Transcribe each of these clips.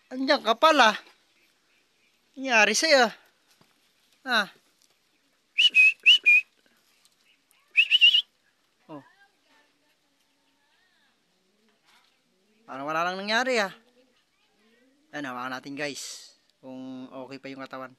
Andiyan ka pala. Nangyari sa'yo? Ah. Oh. Parang wala lang nangyari ah. Ayan, hawakan natin guys. Kung okay pa yung katawan.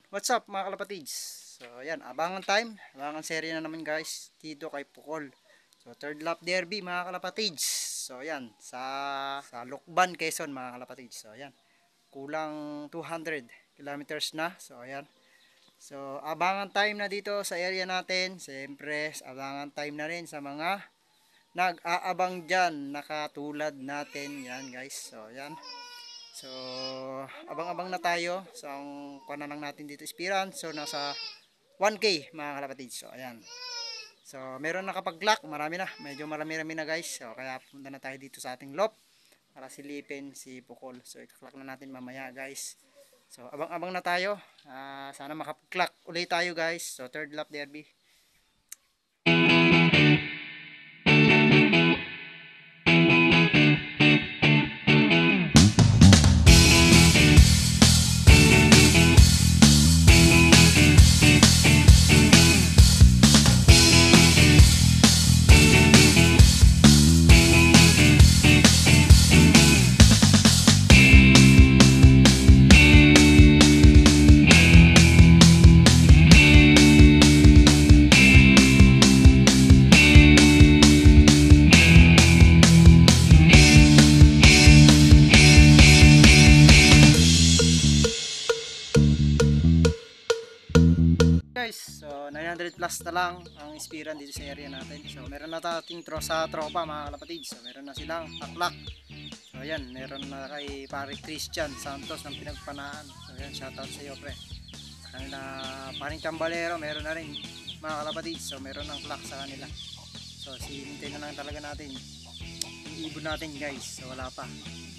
What's up mga kalapatids? So ayan, abangan time, abangan serye na naman guys dito kay Pukol. So third lap derby mga kalapatids. So ayan, sa Lukban, Quezon mga kalapatids. So ayan, kulang 200 kilometers na. So ayan. So abangan time na dito sa area natin. Siyempre, abangan time na rin sa mga nag-aabang dyan, nakatulad natin yan guys. So ayan. So, abang-abang na tayo. So, ang kuha lang natin dito Spiran. So, nasa 1K mga kalapatid. So, ayan. So, meron nakapag-clock. Marami na. Medyo marami-rami na guys. So, kaya punta na tayo dito sa ating loft para silipin si Pukol. So, i-clock na natin mamaya guys. So, abang-abang na tayo. Sana makapag-clock ulit tayo guys. So, third lap derby. Guys, so 900 plus na lang ang Spiran dito sa area natin. So meron na tating tropa mga kalapatid. So meron na silang aklak. So ayan, meron na kay pare Christian Santos ng Pinagpanaan. So ayan, shoutout sa iyo pre. Sa kanila paring Tambalero, meron na rin mga kalapatid. So meron ng clock sa kanila. So hintay na lang talaga natin yung ibon natin guys. So wala pa.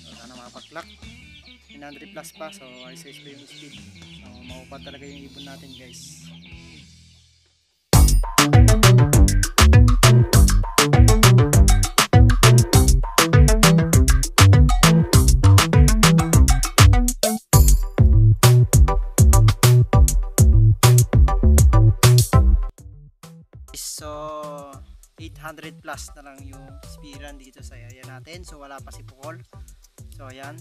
So sana makapag-clock 900 plus pa. So ayos pa yung speed. So maupad talaga yung ibon natin guys. So 800 plus na lang yung Spiran dito sa area natin. So wala pa si Pukol. So ayan.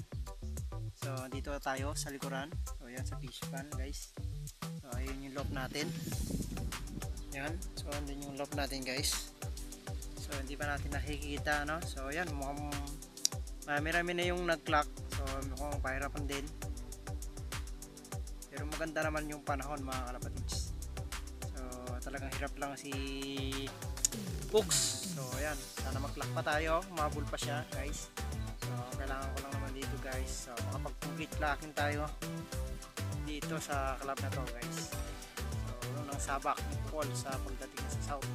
So dito tayo sa likuran. So ayan sa fish pan guys. So ayun yung loft natin. Ayan. So andun yung loft natin guys. So hindi pa natin nakikita no. So ayan, mukhang marami na yung nag-clock. So mukhang pahirapan din. Pero maganda naman yung panahon mga kalapatids. So talagang hirap lang si Books. So ayan, sana mag-clock pa tayo. Mabul pa siya guys. So kailangan ko lang naman dito guys. So makapag-complete clocking tayo dito sa club na to guys. So unang sabak ni Pukol sa pagdating sa south.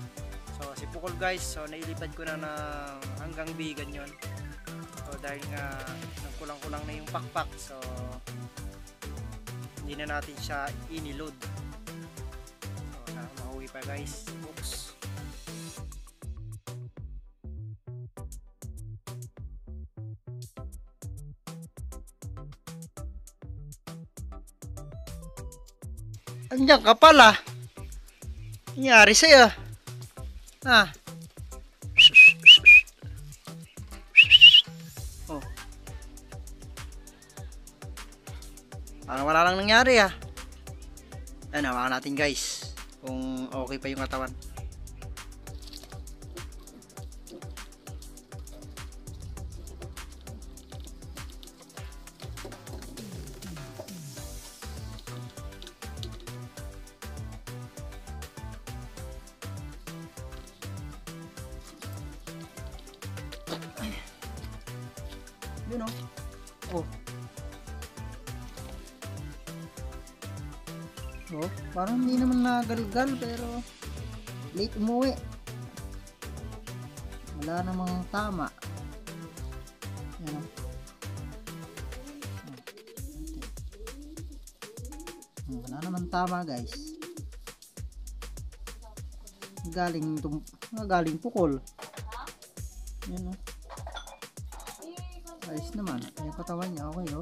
So si Pukol guys, so nailipad ko na ng hanggang Bigan yon. So dahil nga nagkulang-kulang na yung pakpak, so hindi na natin siya iniload. So sana mauwi pa guys. Oops. Andiyan ka pala. Nangyari sa'yo? Ah. Oh. Parang wala lang nangyari ah. Ayan, hawakan natin guys. Kung okay pa yung katawan. Yun o. Oh. Oh, parang hindi naman nagalgal pero late umuwi. Wala namang tama. Yan o. Wala naman tama guys. Galing pukol. Yan o. Ayos naman. Yung katawan niya okay o.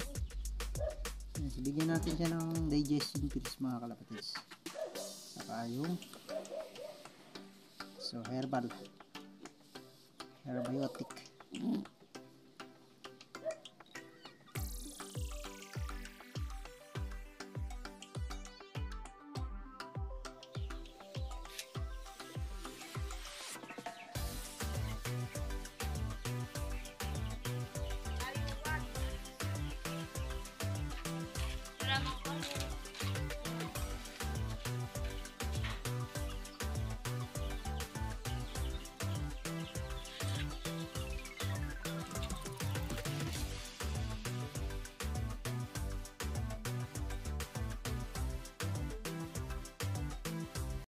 Yan, so, bigyan natin siya ng digestion pills mga kalapatids. Saka yung herbal. Herbiotic.